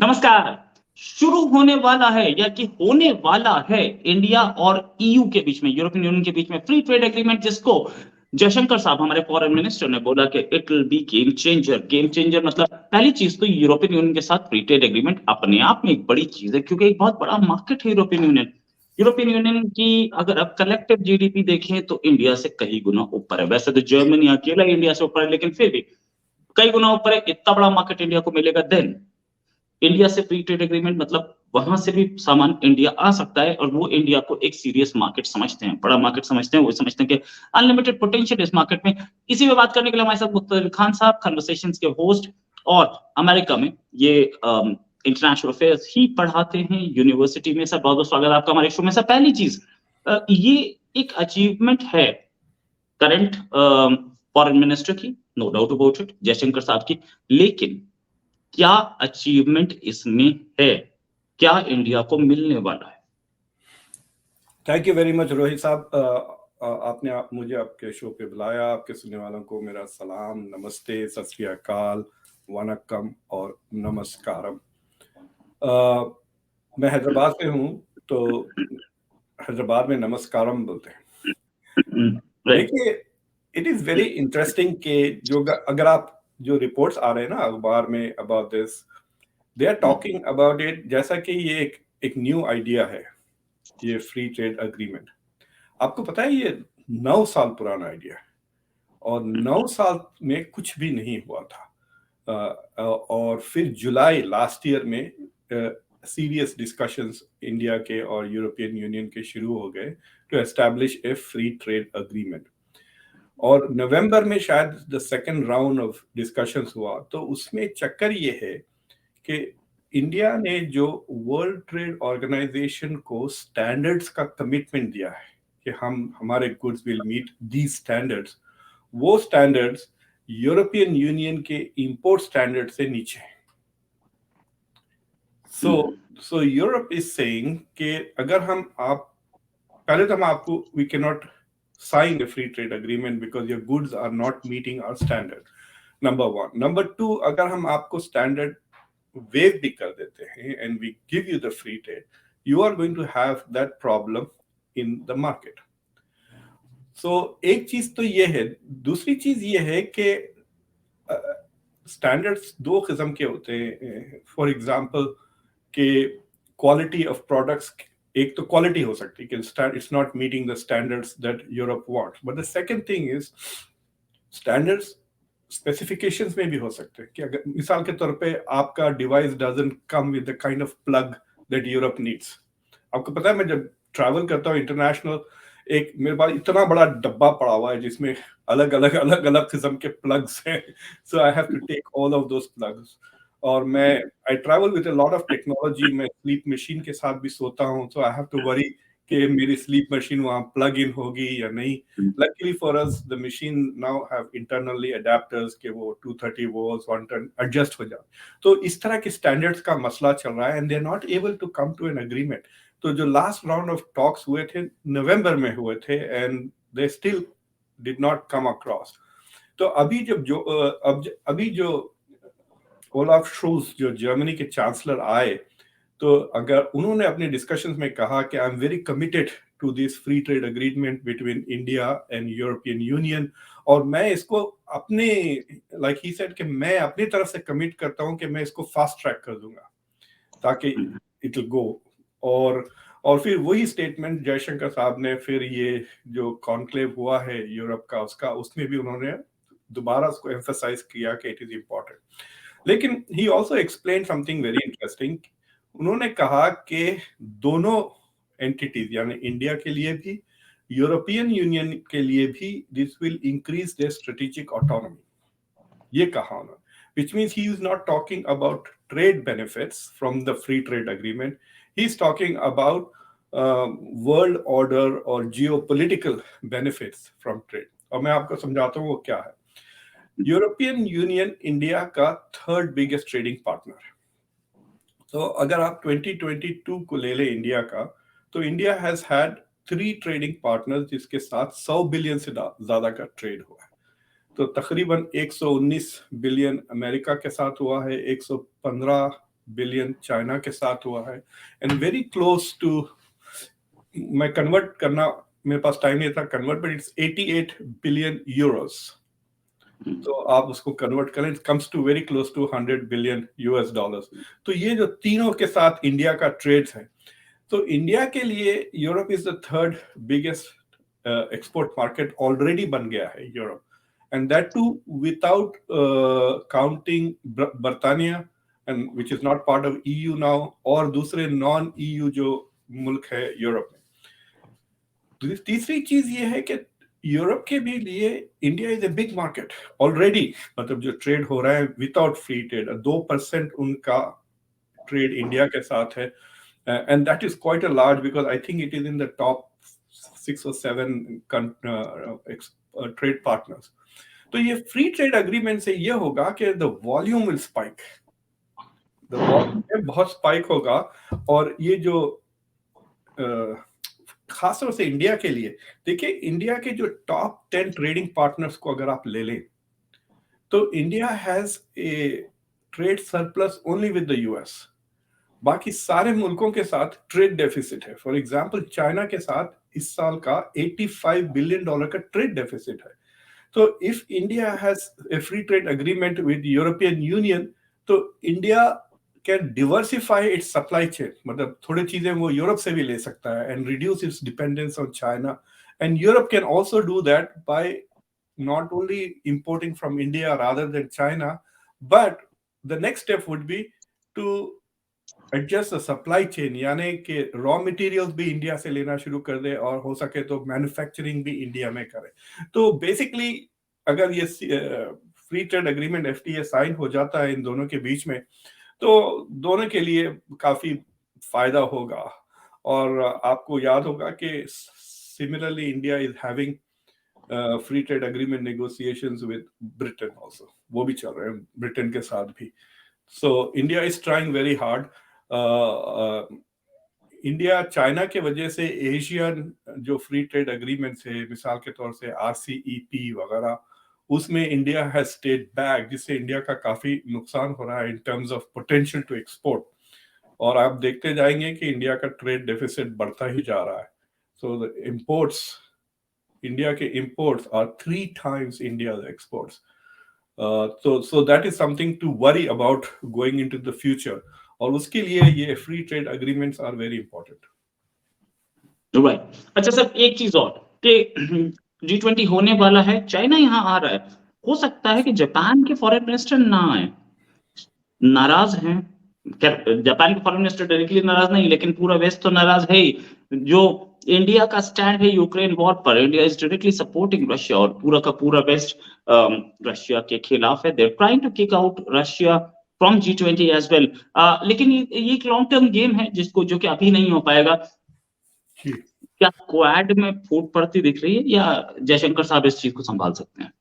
नमस्कार। शुरू होने वाला है या कि होने वाला है इंडिया और ईयू के बीच में, यूरोपियन यूनियन के बीच में फ्री ट्रेड एग्रीमेंट, जिसको जयशंकर साहब हमारे फॉरेन मिनिस्टर ने बोला कि it will be game changer. Game changer मतलब पहली चीज तो यूरोपियन यूनियन के साथ फ्री ट्रेड एग्रीमेंट अपने आप में एक बड़ी चीज है, क्योंकि एक बहुत बड़ा मार्केट है यूरोपियन यूनियन। यूरोपियन यूनियन की अगर आप कलेक्टिव जीडीपी देखें तो इंडिया से कई गुना ऊपर है। वैसे तो जर्मनी अकेला इंडिया से ऊपर है, लेकिन फिर भी कई गुना ऊपर है। इतना बड़ा मार्केट इंडिया को मिलेगा। देन इंडिया से फ्री ट्रेड एग्रीमेंट मतलब वहां से भी सामान इंडिया आ सकता है, और वो इंडिया को एक सीरियस मार्केट समझते हैं, बड़ा मार्केट समझते हैं। वो समझते हैं कि अनलिमिटेड पोटेंशियल इस मार्केट में। इसी पे बात करने के लिए हमारे साथ मुख्तार खान साहब, कन्वर्सेशंस के होस्ट, और अमेरिका में ये इंटरनेशनल अफेयर्स ही पढ़ाते हैं यूनिवर्सिटी में। सर, बहुत बहुत स्वागत है आपका हमारे शो में। सर, पहली चीज, ये एक अचीवमेंट है करंट फॉरेन मिनिस्टर की, no doubt about it, Jaishankar साहब की। लेकिन क्या अचीवमेंट इसमें है? क्या इंडिया को मिलने वाला है? Thank you very much Rohit साहब। आपने मुझे आपके शो पे बुलाया। आपके सुनने वालों को मेरा सलाम, नमस्ते, सत श्री अकाल, वनक्कम और नमस्कारम। मैं हैदराबाद से हूँ, तो हैदराबाद में नमस्कारम बोलते हैं। देखिए, इट इज वेरी इंटरेस्टिंग कि जो अगर आप जो रिपोर्ट्स आ रहे हैं ना अखबार में about this, they are talking about it जैसा कि ये एक न्यू आइडिया है, ये फ्री ट्रेड अग्रीमेंट। आपको पता है ये 9 साल पुराना आइडिया है, और 9 साल में कुछ भी नहीं हुआ था। और फिर जुलाई लास्ट ईयर में सीरियस डिस्कशंस इंडिया के और यूरोपियन यूनियन के शुरू हो गए to establish a free trade agreement. और नवंबर में शायद the second round of discussions हुआ। तो उसमें चक्कर ये है कि इंडिया ने जो वर्ल्ड ट्रेड ऑर्गेनाइजेशन को स्टैंडर्ड्स का कमिटमेंट दिया है कि हम हमारे goods will meet these standards, वो स्टैंडर्ड्स यूरोपियन यूनियन के इंपोर्ट स्टैंडर्ड से नीचे हैं। सो यूरोप इज सेइंग कि अगर आप पहले तो हम आपको we can not sign a free trade agreement because your goods are not meeting our standard, number one. Number two, अगर हम आपको standard waive भी कर देते हैं and we give you the free trade, you are going to have that problem in the market. So एक चीज तो ये है। दूसरी चीज ये है कि स्टैंडर्ड्स दो किस्म के होते हैं। फॉर एग्जांपल कि क्वालिटी ऑफ प्रोडक्ट्स, एक तो क्वालिटी हो सकती है कि it's not meeting the standards that Europe want, but the second thing is standards specifications में भी हो सकते हैं कि अगर मिसाल के तौर पे आपका device doesn't come with the kind of plug that Europe needs. आपको पता है, मैं जब ट्रैवल करता हूँ इंटरनेशनल, एक मेरे पास इतना बड़ा डब्बा पड़ा हुआ है जिसमें अलग अलग किस्म के प्लग्स हैं। So I have to take all of those plugs. और मैं I travel with a lot of technology. मैं स्लीप मशीन के साथ भी सोता हूँ, so I have to worry कि मेरी स्लीप मशीन वहाँ प्लग इन होगी या नहीं। Luckily for us the machine now have internally adapters के वो 230 वोल्ट्स 110 एडजस्ट हो जाए। तो इस तरह के स्टैंडर्ड्स का मसला चल रहा है and they are not able to come to an agreement. तो जो लास्ट राउंड ऑफ टॉक्स हुए थे नवंबर में हुए थे and they still did not come across. तो अभी अभी जो ओलाफ शोल्ज जो जर्मनी के चांसलर आए, तो अगर उन्होंने अपने डिस्कशंस में कहा कि I am very committed to this free trade agreement between India and European Union, और मैं इसको अपने लाइक ही सेड कि मैं अपनी तरफ से कमिट करता हूं कि मैं इसको फास्ट ट्रैक कर दूंगा ताकि इट विल गो। और फिर वही स्टेटमेंट जयशंकर साहब ने फिर ये जो कॉन्क्लेव हुआ है यूरोप का उसका, उसमें भी उन्होंने दोबारा उसको एम्फसाइज किया कि इट इज इम्पोर्टेंट। लेकिन he also explain something very interesting. उन्होंने कहा कि दोनों एंटिटीज यानी इंडिया के लिए भी यूरोपियन यूनियन के लिए भी this will increase their strategic autonomy. ये कहा उन्होंने, which means he is not talking about trade benefits from the free trade agreement. He's talking about world order or geopolitical benefits from trade. और मैं आपको समझाता हूँ वो क्या है। यूरोपियन यूनियन इंडिया का थर्ड बिगेस्ट ट्रेडिंग पार्टनर है। तो अगर आप 2022 को ले ले इंडिया का, तो India has had 3 trading partners जिसके साथ 100 बिलियन से ज्यादा का ट्रेड हुआ है। तो तकरीबन 119 बिलियन अमेरिका के साथ हुआ है, 115 बिलियन चाइना के साथ हुआ है, एंड वेरी क्लोज टू, मैं कन्वर्ट करना, मेरे पास टाइम नहीं था convert, but it's 88 billion euros. तो आप उसको कन्वर्ट करें, it comes to very close to 100 billion US dollars. तो ये जो तीनों के साथ इंडिया का ट्रेड है, तो इंडिया के लिए Europe is the third biggest export market already बन गया है Europe, and that too without counting बर्तानिया, and which is not part of EU now, और दूसरे नॉन ईयू जो मुल्क है यूरोप में। तीसरी चीज ये है कि यूरोप के भी लिए India is a big market already, मतलब जो ट्रेड हो रहा है विदाउट फ्री ट्रेड, 2% उनका ट्रेड इंडिया के साथ है, and that is quite a large, because I think it is in the top 6 or 7 trade partners. तो ये फ्री ट्रेड अग्रीमेंट से ये होगा कि the volume will spike, the volume बहुत स्पाइक होगा, और ये जो खासतौर से इंडिया के लिए, देखिए इंडिया के जो टॉप 10 ट्रेडिंग पार्टनर्स को अगर आप ले लें, तो India has a trade surplus only with the US, बाकी सारे मुल्कों के साथ ट्रेड डेफिसिट है। फॉर एग्जांपल चाइना के साथ इस साल का 85 बिलियन डॉलर का ट्रेड डेफिसिट है। तो if India has a free trade agreement with European Union, तो India can diversify its supply chain, मतलब थोड़ी चीजें वो यूरोप से भी ले सकता है, and reduce it's dependence on China, and Europe can also do that bye not only importing from India rather than China, but the next step would be to adjust the supply chain, यानी कि raw materials भी India से लेना शुरू कर दे, और हो सके तो मैन्युफैक्चरिंग भी इंडिया में करे। तो बेसिकली अगर ये free trade agreement FTA sign हो जाता है इन दोनों के बीच में, तो दोनों के लिए काफी फायदा होगा। और आपको याद होगा कि similarly India is having free trade agreement negotiations with Britain also, वो भी चल रहे हैं ब्रिटेन के साथ भी। सो India is trying very hard. India China के वजह से एशियन जो फ्री ट्रेड अग्रीमेंट्स है, मिसाल के तौर से आरसीईपी वगैरह, उसमें इंडिया हैज स्टेड बैक, जिससे इंडिया का काफी नुकसान हो रहा है in terms of potential to export. और आप देखते जाएंगे कि इंडिया का ट्रेड डेफिसिट बढ़ता ही जा रहा है। सो द इंपोर्ट्स, इंडिया के imports are 3 times India's exports. So that is something to worry about going into the future. और उसके लिए ये free trade agreements are very important. Right. अच्छा सर, एक चीज और कि G20 होने वाला है, चाइना यहाँ आ रहा है, हो सकता है कि जापान के फॉरेन मिनिस्टर ना आए, नाराज हैं। जापान के फॉरेन मिनिस्टर डायरेक्टली नाराज नहीं, लेकिन पूरा वेस्ट तो नाराज है ही। जो इंडिया का स्टैंड है यूक्रेन वॉर पर, India is directly supporting Russia, और पूरा का पूरा वेस्ट रशिया के खिलाफ है। They are trying to kick out Russia from G20 as well. लेकिन ये एक लॉन्ग टर्म गेम है जिसको, जो कि अभी नहीं हो पाएगा। क्या क्वाड में फूट पड़ती दिख रही है, या जयशंकर साहब इस चीज को संभाल सकते हैं?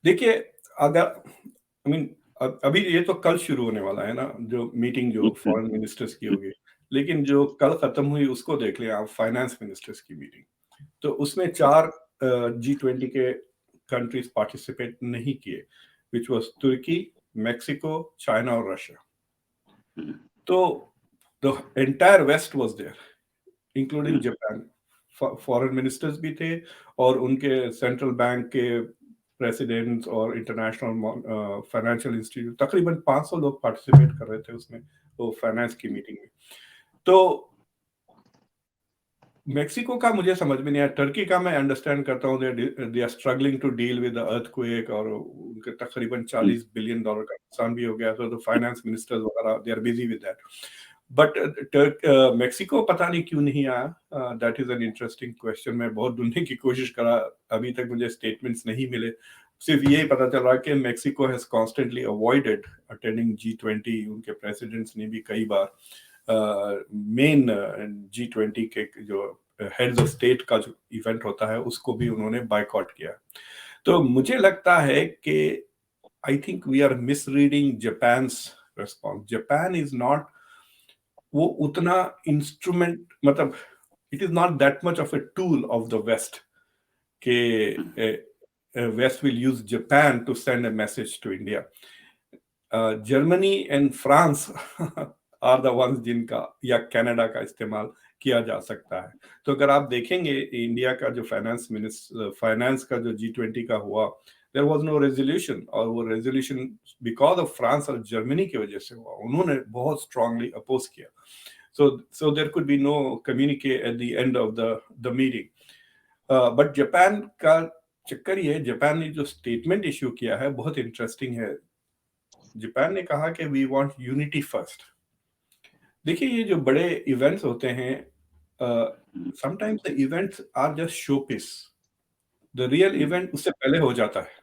देखिए, अगर आई मीन अभी ये तो कल शुरू होने वाला है ना, जो मीटिंग जो फॉरेन मिनिस्टर्स की होगी, लेकिन जो कल खत्म हुई उसको देख लें आप, फाइनेंस मिनिस्टर्स की मीटिंग, तो उसमें 4 G20 के कंट्रीज पार्टिसिपेट नहीं किए, which was Turkey, Mexico, China और रशिया। तो the entire west was there, including Japan. Foreign ministers भी थे, और उनके सेंट्रल बैंक के प्रेसिडेंट्स और इंटरनेशनल फाइनेंशियल इंस्टीट्यूट, तकरीबन 500 लोग पार्टिसिपेट कर रहे थे उसमें, वो फाइनेंस की मीटिंग में। तो मेक्सिको का मुझे समझ में नहीं आया, टर्की का मैं अंडरस्टैंड करता हूँ, they are struggling to deal with the earthquake, और उनके तकरीबन $40 बिलियन का नुकसान भी हो गया, तो फाइनेंस मिनिस्टर्स वगैरह they are busy with that. But Mexico पता नहीं क्यों नहीं आया, that is an interesting question. मैं बहुत ढूंढने की कोशिश करा, अभी तक मुझे स्टेटमेंट्स नहीं मिले, सिर्फ यही पता चल रहा कि Mexico has constantly avoided attending G20। उनके प्रेसिडेंट्स ने भी कई बार मेन G20 के जो हेड्स ऑफ स्टेट का जो इवेंट होता है उसको भी उन्होंने बायकॉट किया। तो मुझे लगता है कि I think we are misreading Japan's response. Japan is not वो उतना इंस्ट्रूमेंट, मतलब it is not that much of a tool of the west के west will use Japan to send a message to India. Germany and France are the ones जिनका या Canada का इस्तेमाल किया जा सकता है। तो अगर आप देखेंगे इंडिया का जो फाइनेंस का जो G20 का हुआ, देयर वाज नो रेजोल्यूशन, और वो रेजोल्यूशन बिकॉज ऑफ फ्रांस और जर्मनी की वजह से हुआ, उन्होंने बहुत स्ट्रांगली अपोज किया। So there could be no communique at the end of the meeting. But Japan का चक्कर ये, जापान ने जो स्टेटमेंट इश्यू किया है बहुत इंटरेस्टिंग है। जापान ने कहा कि वी वांट यूनिटी फर्स्ट। देखिए ये जो बड़े इवेंट्स होते हैं, sometimes the events are just showpiece, the real event उससे पहले हो जाता है,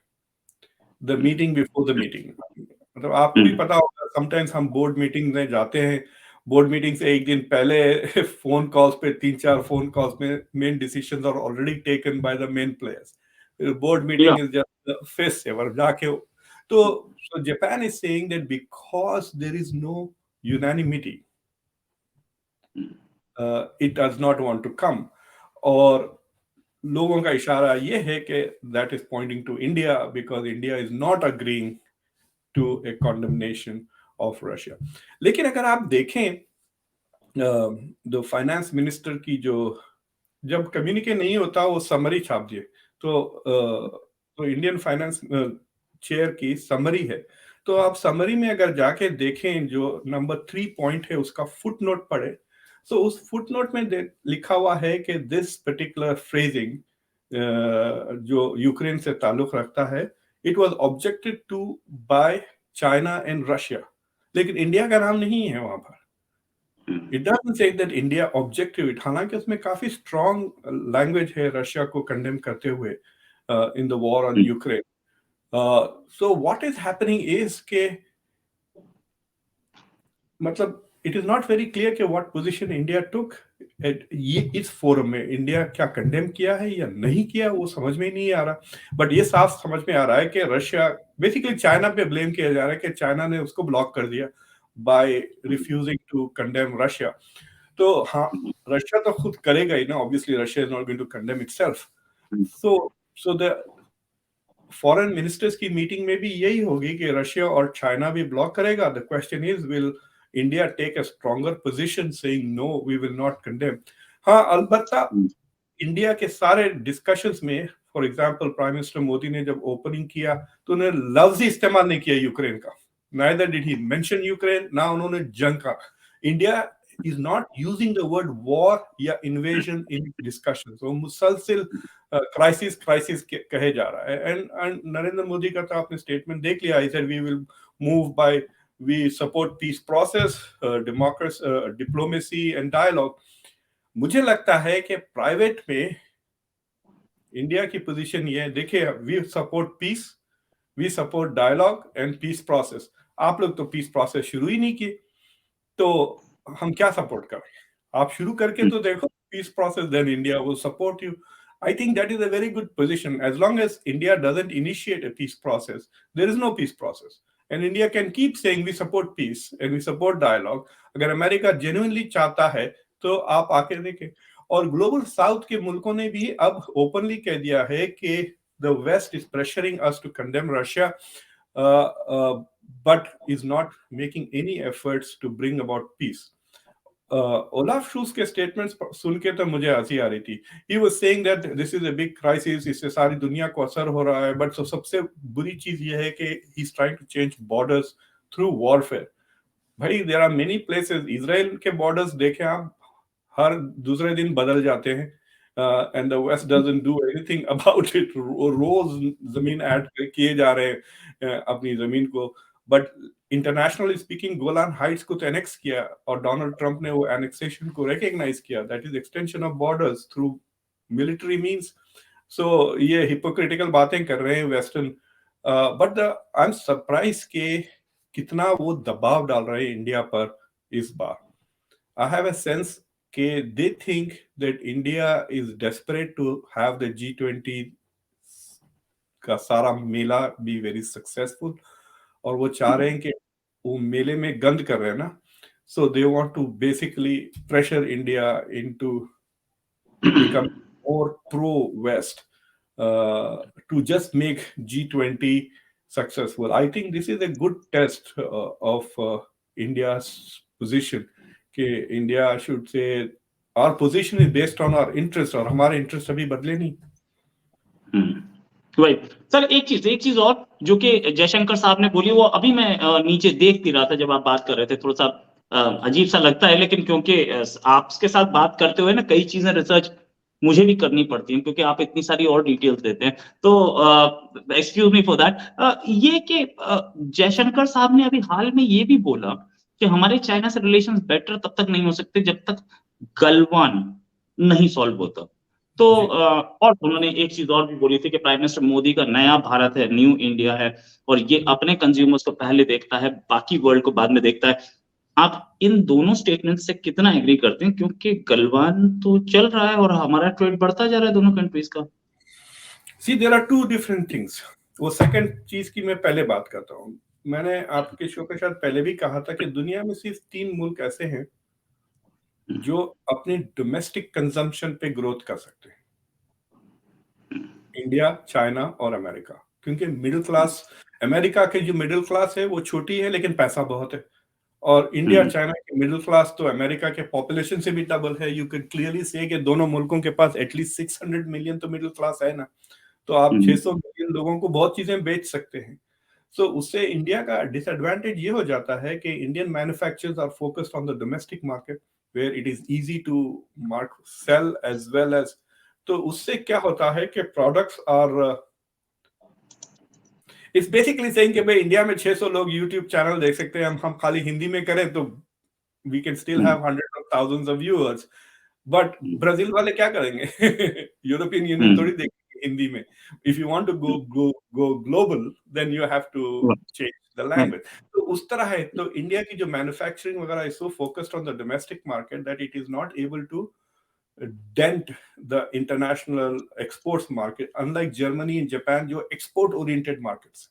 the meeting before the meeting. मतलब आपको भी पता होगा, समटाइम्स हम बोर्ड मीटिंग में जाते हैं, बोर्ड मीटिंग से एक दिन पहले फोन कॉल्स पे 3-4 फोन कॉल्स में main decisions are already taken by the main players. Board Yeah. Meeting is just face saver जाके। तो Japan is saying that because there is no unanimity, it does not want to come. और लोगों का इशारा ये है कि that is pointing to India, because India is not agreeing to a condemnation of Russia. लेकिन अगर आप देखें जो फाइनेंस मिनिस्टर की जो, जब कम्युनिके नहीं होता वो समरी छाप दिए, तो इंडियन फाइनेंस चेयर की समरी है। तो आप समरी में अगर जाके देखें, जो नंबर 3 पॉइंट है उसका फुट नोट पढ़े, तो उस फुट नोट में लिखा हुआ है कि दिस पर्टिकुलर फ्रेजिंग जो यूक्रेन से ताल्लुक रखता है, it was objected to by China and Russia, लेकिन इंडिया का नाम नहीं है वहां पर। It doesn't say that India objective it, हालांकि उसमें काफी स्ट्रॉन्ग लैंग्वेज है रशिया को कंडेम करते हुए in the war on Ukraine. So what is happening is के, मतलब it is not very clear कि व्हाट पोजीशन इंडिया टुक। ये इस फोरम में इंडिया क्या कंडेम किया है या नहीं किया, वो समझ में नहीं आ रहा। बट ये साफ समझ में आ रहा है कि रशिया, बेसिकली चाइना पे ब्लेम किया जा रहा है कि चाइना ने उसको ब्लॉक कर दिया by refusing to condemn Russia. तो हाँ, रशिया तो खुद करेगा ही ना, obviously Russia is not going to condemn itself. So the foreign ministers की मीटिंग में भी यही होगी कि रशिया और चाइना भी ब्लॉक करेगा। The question is, will India take a stronger position saying no we will not condemn. हाँ, अलबत्ता इंडिया के सारे डिस्कशंस में, for example prime minister Modi ने जब ओपनिंग किया तो उन्होंने लफ्ज ही इस्तेमाल नहीं किया यूक्रेन का, neither did he mention Ukraine, ना उन्होंने जंग का। India is not using the word war या invasion in discussion, so मुसलसल क्राइसिस कहे जा रहा है। एंड नरेंद्र मोदी का तो आपने स्टेटमेंट देख लिया, he said we will move by, we support peace process, democracy, diplomacy and dialogue। मुझे लगता है कि प्राइवेट में इंडिया की पोजीशन ये है, देखिए, we support peace, we support dialogue and peace process. आप लोग तो पीस प्रोसेस शुरू ही नहीं किए, तो हम क्या सपोर्ट करें? आप शुरू करके तो देखो peace process, then India will support you. I think that is a very good position. As long as India doesn't initiate a peace process, there is no peace process. And India can keep saying we support peace and we support dialogue. अगर America genuinely चाहता है तो आप आके देखें। और global south के मुल्कों ने भी अब ओपनली कह दिया है कि the West is pressuring us to condemn Russia, but is not making any efforts to bring about peace. Olaf shoes के स्टेटमेंट्स सुन के तो मुझे हंसी आ रही थी। He was saying that this is a big crisis, इससे सारी दुनिया को असर हो रहा है, बट सबसे बुरी चीज ये है कि he is trying to change borders through warfare. भाई, there are many places, Israel के बॉर्डर्स देखें आप, हर दूसरे दिन बदल जाते हैं, and the west doesn't do anything about it. रोज जमीन ऐड किए जा रहे हैं अपनी जमीन को। But internationally speaking, Golan Heights को तो एनेक्स किया, और डोनाल्ड ट्रंप ने वो एनेक्सेशन को रिकॉग्नाइज किया, that is extension of borders through military means. So ये हिपोक्रिटिकल बातें कर रहे हैं western, but I am surprise के कितना वो दबाव डाल रहे हैं इंडिया पर इस बार। आई हैव अ सेंस के they think that India is desperate to have the G20 का सारा मेला be very successful, और वो चाह रहे हैं कि वो मेले में गंद कर रहे हैं ना, so they want to basically pressure India into become more pro-West, to just make G20 successful. I think this is a good test of India's position. कि India should say our position is based on our interest और हमारे interest अभी बदले नहीं. वही sir, एक चीज और जो कि जयशंकर साहब ने बोली, वो अभी मैं नीचे देख भी रहा था जब आप बात कर रहे थे, थोड़ा सा अजीब सा लगता है, लेकिन क्योंकि आपके साथ बात करते हुए ना कई चीजें रिसर्च मुझे भी करनी पड़ती है, क्योंकि आप इतनी सारी और डिटेल्स देते हैं, तो एक्सक्यूज मी फॉर दैट। ये कि जयशंकर साहब ने अभी हाल में ये भी बोला कि हमारे चाइना से रिलेशंस बेटर तब तक नहीं हो सकते जब तक गलवान नहीं सॉल्व होता। तो और उन्होंने एक चीज और भी बोली थी कि प्राइम मिनिस्टर मोदी का नया भारत है, न्यू इंडिया है, और ये अपने कंज्यूमर्स को पहले देखता है, बाकी वर्ल्ड को बाद में देखता है। आप इन दोनों स्टेटमेंट से कितना एग्री करते हैं, क्योंकि गलवान तो चल रहा है और हमारा ट्रेड बढ़ता जा रहा है दोनों कंट्रीज का। See, there are two different things. वो सेकंड चीज की मैं पहले बात करता हूँ. मैंने आपके शो पे शायद पहले भी कहा था कि दुनिया में सिर्फ 3 मुल्क ऐसे हैं जो अपने डोमेस्टिक कंजम्पशन पे ग्रोथ कर सकते हैं. इंडिया, चाइना और अमेरिका. क्योंकि मिडिल क्लास, अमेरिका के जो मिडिल क्लास है वो छोटी है लेकिन पैसा बहुत है, और इंडिया चाइना के मिडिल क्लास तो अमेरिका के पॉपुलेशन से भी डबल है. यू कैन क्लियरली से कि दोनों मुल्कों के पास एटलीस्ट 600 मिलियन तो मिडिल क्लास है ना, तो आप 600 मिलियन लोगों को बहुत चीजें बेच सकते हैं. सो उससे इंडिया का डिसएडवांटेज ये हो जाता है कि Indian manufacturers are focused on the domestic market where it is easy to mark sale as well as. तो उससे क्या होता है कि products are, it's basically saying कि भाई इंडिया में 600 लोग यूट्यूब चैनल देख सकते हैं, हम खाली हिंदी में करें तो we can still have hundreds of thousands of viewers. But Brazil वाले क्या करेंगे? यूरोपियन यूनियन थोड़ी देखेंगे हिंदी में. If you want to go global then you have to change the language. तो उस तरह है. तो इंडिया की जो मैन्युफैक्चरिंग वगैरह is so focused on the domestic market that it is not able to dent the international exports market, unlike Germany and Japan जो export oriented markets,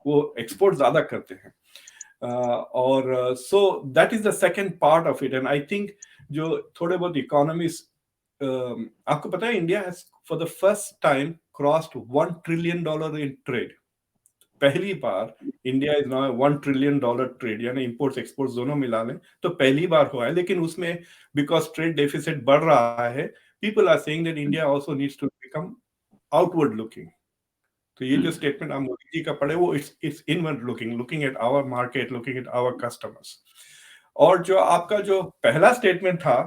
वो export ज़्यादा करते हैं. और so that is the second part of it. And I think जो थोड़े बहुत economists, आपको पता है India has for the first time crossed $1 trillion in trade. पहली बार India is now $1 trillion trade, यानी इंपोर्ट्स एक्सपोर्ट्स दोनों मिला लें तो पहली बार हुआ है. लेकिन उसमें बिकॉज ट्रेड डेफिसिट बढ़ रहा है, people are saying that India also needs to become outward looking. तो ये जो स्टेटमेंट आप मोदी जी का पढ़े वो it's inward looking, looking at our market, looking at our customers. और जो आपका जो पहला स्टेटमेंट था,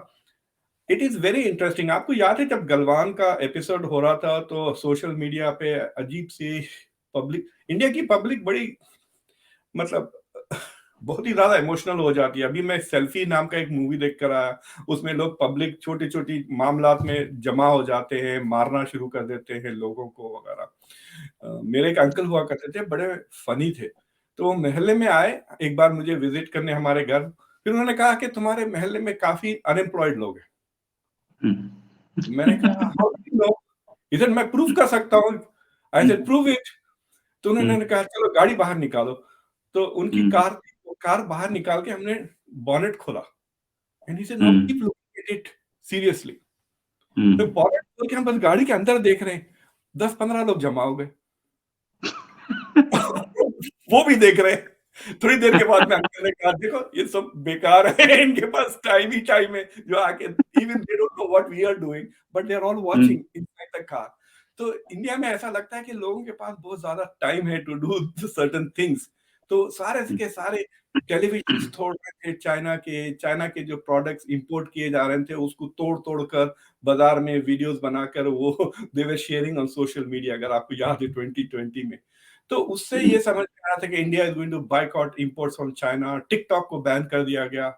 इट इज वेरी इंटरेस्टिंग. आपको याद है जब गलवान का एपिसोड हो रहा था तो सोशल मीडिया पे अजीब सी पब्लिक, इंडिया की पब्लिक बड़ी मतलब बहुत ही ज्यादा इमोशनल हो जाती है. अभी मैं सेल्फी नाम का एक मूवी देख कर आया, उसमें लोग पब्लिक छोटी छोटी मामलात में जमा हो जाते हैं, मारना शुरू कर देते हैं लोगों को वगैरह. मेरे एक अंकल हुआ करते थे, बड़े फनी थे. तो वो मोहल्ले में आए एक बार मुझे विजिट करने हमारे घर. फिर उन्होंने कहा कि तुम्हारे मोहल्ले में काफी अनएम्प्लॉयड लोग हैं. मैंने कहा हाउ डू यू नो? इधर मैं प्रूफ कर सकता हूँ. I said prove it. तो उन्होंने कहा चलो गाड़ी बाहर निकालो. तो उनकी कार बाहर निकाल के हमने बॉनेट खोला. And he said now keep looking at it seriously. तो बॉनेट खोल के हम बस गाड़ी के अंदर देख रहे हैं, 10-15 लोग जमा हो गए. वो भी देख रहे हैं. थोड़ी देर के बाद में अंकल ने कहा देखो ये सब बेकार है, इनके पास टाइम ही टाइम है जो आके, even they don't know what we are doing but they are all watching inside the car. तो इंडिया में ऐसा लगता है कि लोगों के पास बहुत ज्यादा टाइम है टू डू सर्टेन थिंग्स. तो सारे के सारे टेलीविजन तोड़ रहे थे, चाइना के जो प्रोडक्ट्स इंपोर्ट किए जा रहे थे उसको तोड़ कर बाजार में वीडियोस बनाकर वो they were sharing on social media. अगर आपको याद है 2020 में, तो उससे ये समझ में आया था कि India is going to boycott imports from China. TikTok को बैन कर दिया गया.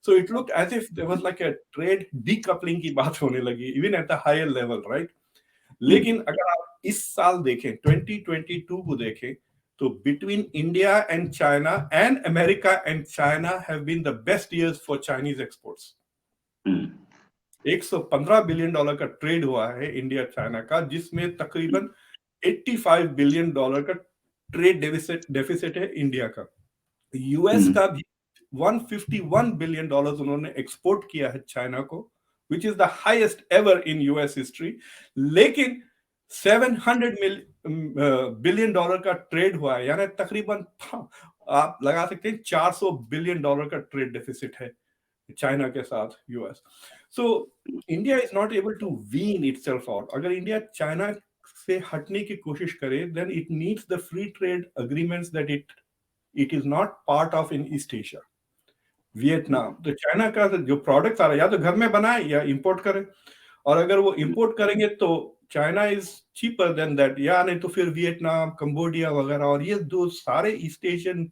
So it look as if there was like a trade decoupling की बात होने लगी even at the higher level, right? लेकिन अगर आप इस साल देखें 2022 को देखें तो between India and China and America and China have been the best years for Chinese exports. $115 billion का ट्रेड हुआ है इंडिया चाइना का, जिसमें तकरीबन $85 बिलियन का ट्रेड डेफिसिट है इंडिया का. यूएस का भी $151 बिलियन उन्होंने एक्सपोर्ट किया है चाइना को, which is the highest ever in US history. लेकिन 700 बिलियन डॉलर का ट्रेड हुआ है, यानी तकरीबन आप लगा सकते हैं 400 बिलियन डॉलर का ट्रेड डेफिसिट है चाइना के साथ US. So India is not able to wean itself out. अगर इंडिया चाइना से हटने की कोशिश करे, then it needs the free trade agreements that it is not part of in East Asia. Vietnam, तो चाइना का जो प्रोडक्ट आ रहा है या तो घर में बनाए या इंपोर्ट करें, और अगर वो इंपोर्ट करेंगे तो China is cheaper than that, या नहीं तो फिर वियतनाम, कंबोडिया वगैरह, और ये दो सारे ईस्ट एशियन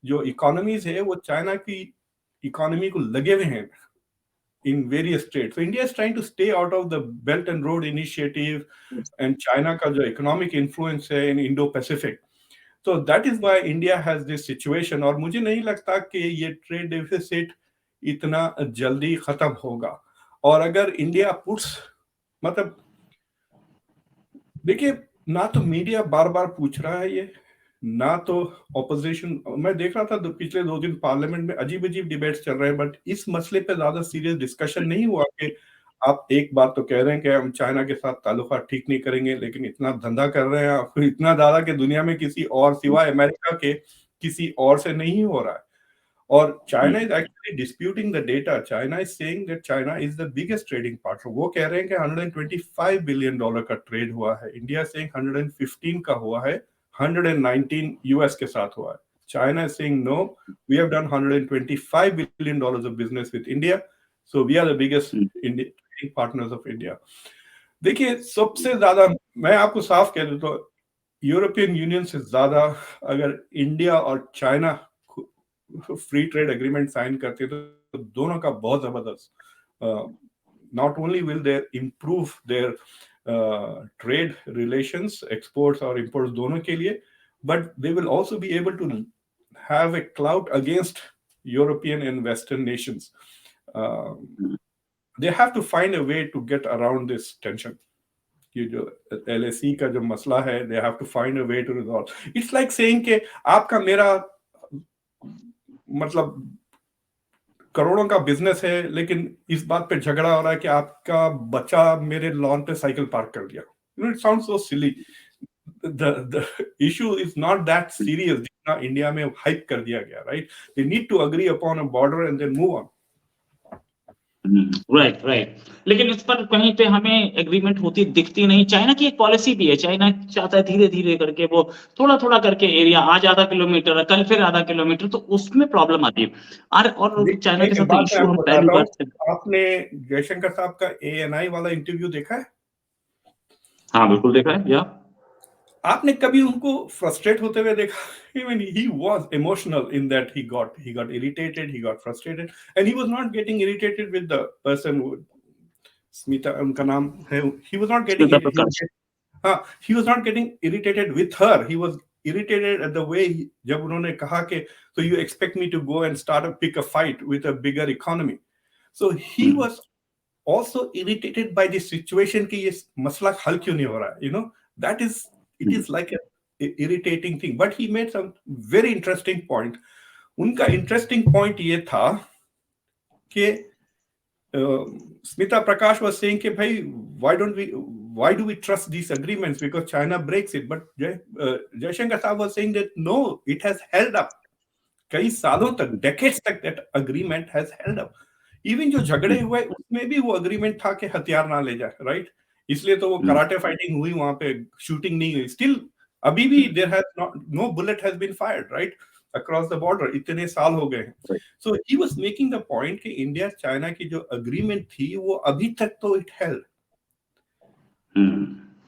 जो इकोनॉमीज है वो चाइना की इकोनॉमी को लगे हुए हैं in various states. So India is trying to stay out of the Belt and Road Initiative and China का जो economic influence है in Indo-Pacific. So that is why India has this situation. और मुझे नहीं लगता कि ये trade deficit इतना जल्दी खत्म होगा। और अगर इंडिया पुट्स, मतलब देखिए, ना तो मीडिया बार बार पूछ रहा है ये, ना तो ऑपोजिशन। मैं देख रहा था पिछले 2 दिन पार्लियामेंट में अजीब अजीब डिबेट्स चल रहे हैं, बट इस मसले पे ज्यादा सीरियस डिस्कशन नहीं हुआ कि आप एक बात तो कह रहे हैं कि हम चाइना के साथ ताल्लुकात ठीक नहीं करेंगे, लेकिन इतना धंधा कर रहे हैं आप, इतना ज्यादा कि दुनिया में किसी और सिवाय अमेरिका के किसी और से नहीं हो रहा है। और China is actually disputing the data. China is saying that China is the biggest trading partner. वो कह रहे हैं कि 125 बिलियन डॉलर का ट्रेड हुआ है, इंडिया सेइंग 115 का हुआ है, 119 यूएस के साथ हुआ है। China is saying no, we have done 125 billion dollars of business with India, so we are the biggest trading partners of India. देखिए, सबसे ज्यादा मैं आपको साफ कह दूं तो यूरोपियन यूनियन से ज्यादा अगर इंडिया और China free trade agreement sign करते तो दोनों का बहुत जबरदस्त, not only will they improve their trade relations, exports और इंपोर्ट्स दोनों के लिए, but they will also be able to have a clout against European and Western nations. They have to find a way to get around this tension. ये जो LSE का जो मसला है, they have to find a way to resolve. It's like saying कि आपका मेरा मतलब करोड़ों का बिजनेस है, लेकिन इस बात पे झगड़ा हो रहा है कि आपका बच्चा मेरे लॉन पे साइकिल पार्क कर दिया। It sounds so silly. The issue is not that serious जितना इंडिया में हाइप कर दिया गया, right? They need to agree upon a border and then move on. Right right, लेकिन इस पर कहीं पे हमें एग्रीमेंट होती दिखती नहीं। चाइना की एक पॉलिसी भी है, चाइना चाहता है धीरे धीरे करके वो थोड़ा थोड़ा करके एरिया, आज आधा किलोमीटर कल फिर आधा किलोमीटर, तो उसमें प्रॉब्लम आती है। और चाइना के एक साथ बात मैं इशू हम आपको पहली बताता बार हूँ, आपने जयशंकर साहब का ANI वाला इंटरव्यू देखा है? हाँ बिल्कुल देखा है। या आपने कभी उनको फ्रस्ट्रेट होते हुए देखा? Even he was emotional in that he got irritated, he got frustrated, and he was not getting irritated with the person who Smita उनका नाम है, he was not getting Smita Prakash, he was not getting irritated with her, he was irritated at the way जब उन्होंने कहा कि so you expect me to go and pick a fight with a bigger economy, so he was also irritated by the situation कि ये मसला हल क्यों नहीं हो रहा है, you know, that is, it is like a irritating thing, but he made some very interesting point. उनका interesting point ये था कि Smita Prakash was saying कि भाई why do we trust these agreements because China breaks it, but Jaishankar Saab was saying that no, it has held up कई सालों तक, decades तक that agreement has held up. Even जो झगड़े हुए उसमें भी वो agreement था कि हथियार ना ले जाए, right? इसलिए तो वो कराटे फाइटिंग हुई, वहां पे शूटिंग नहीं हुई, स्टिल अभी भी there has no bullet has been fired, right? Across the border इतने साल हो गए हैं। So he was making the point कि इंडिया चाइना की जो अग्रीमेंट थी वो अभी तक तो it held.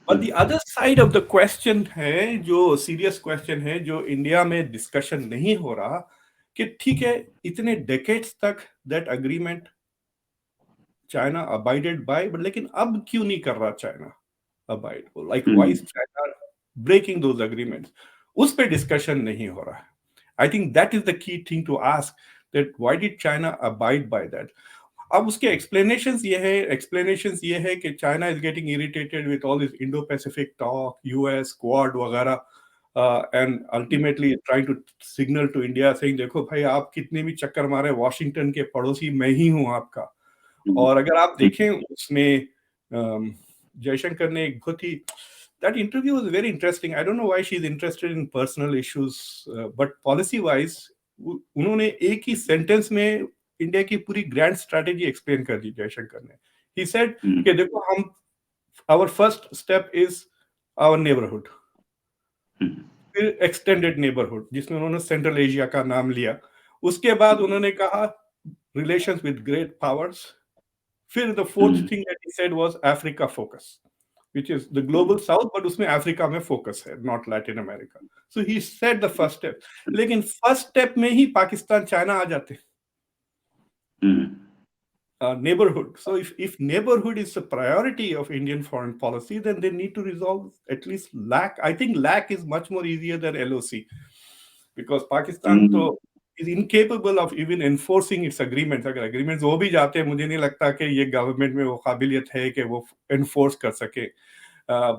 But the other side of the question है, जो सीरियस क्वेश्चन है, जो इंडिया में डिस्कशन नहीं हो रहा, कि ठीक है इतने डेकेड्स तक that agreement China abided by, but लेकिन अब क्यों नहीं कर रहा China abide, like why is China breaking those agreements, उस पे डिस्कशन नहीं हो रहा है। I think that is the key thing to ask, that why did China abide by that. अब उसके एक्सप्लेनेशंस ये है कि China is getting irritated with all this Indo Pacific talk, US Quad वगैरह, and ultimately trying to signal to India saying देखो भाई आप कितने भी चक्कर मारे, वॉशिंगटन के पड़ोसी मैं ही हूं आपका। और अगर आप देखें उसमें जयशंकर ने एक बहुत ही that interview was very interesting. I don't know why she's interested in personal issues, but policy wise उन्होंने एक ही सेंटेंस में इंडिया की पूरी ग्रैंड स्ट्रेटेजी एक्सप्लेन कर दी जयशंकर ने. He said कि देखो हम our first step is our neighborhood, फिर एक्सटेंडेड नेबरहुड जिसमें उन्होंने सेंट्रल एशिया का नाम लिया. उसके बाद उन्होंने कहा रिलेशंस विद ग्रेट पावर्स. फिर the fourth thing that he said was Africa focus, which is the global south, but उसमें अफ्रीका में फोकस है, not Latin America. So he said the first step. लेकिन फर्स्ट स्टेप में ही Pakistan China आ जाते. Neighborhood. So if neighborhood is a priority of Indian foreign policy, then they need to resolve at least LAC. I think LAC is much more easier than LOC, because Pakistan is incapable of even enforcing its agreements. अगर agreements हो भी जाते हैं, मुझे नहीं लगता कि ये government में वो काबिलियत है कि वो enforce कर सके.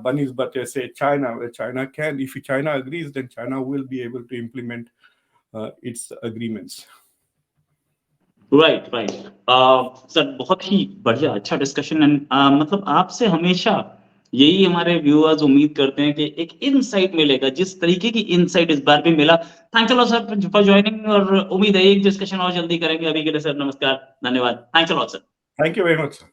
बनिस्बत ऐसे China can, if China agrees, then China will be able to implement its agreements. Right. Sir बहुत ही बढ़िया, अच्छा डिस्कशन. एंड मतलब आपसे हमेशा यही हमारे व्यूअर्स उम्मीद करते हैं कि एक इनसाइट मिलेगा, जिस तरीके की इनसाइट इस बार भी मिला. Thanks a lot sir for joining, और उम्मीद है एक डिस्कशन और जल्दी करेंगे. अभी के लिए सर नमस्कार, धन्यवाद. Thanks a lot sir. Thank you very much, sir.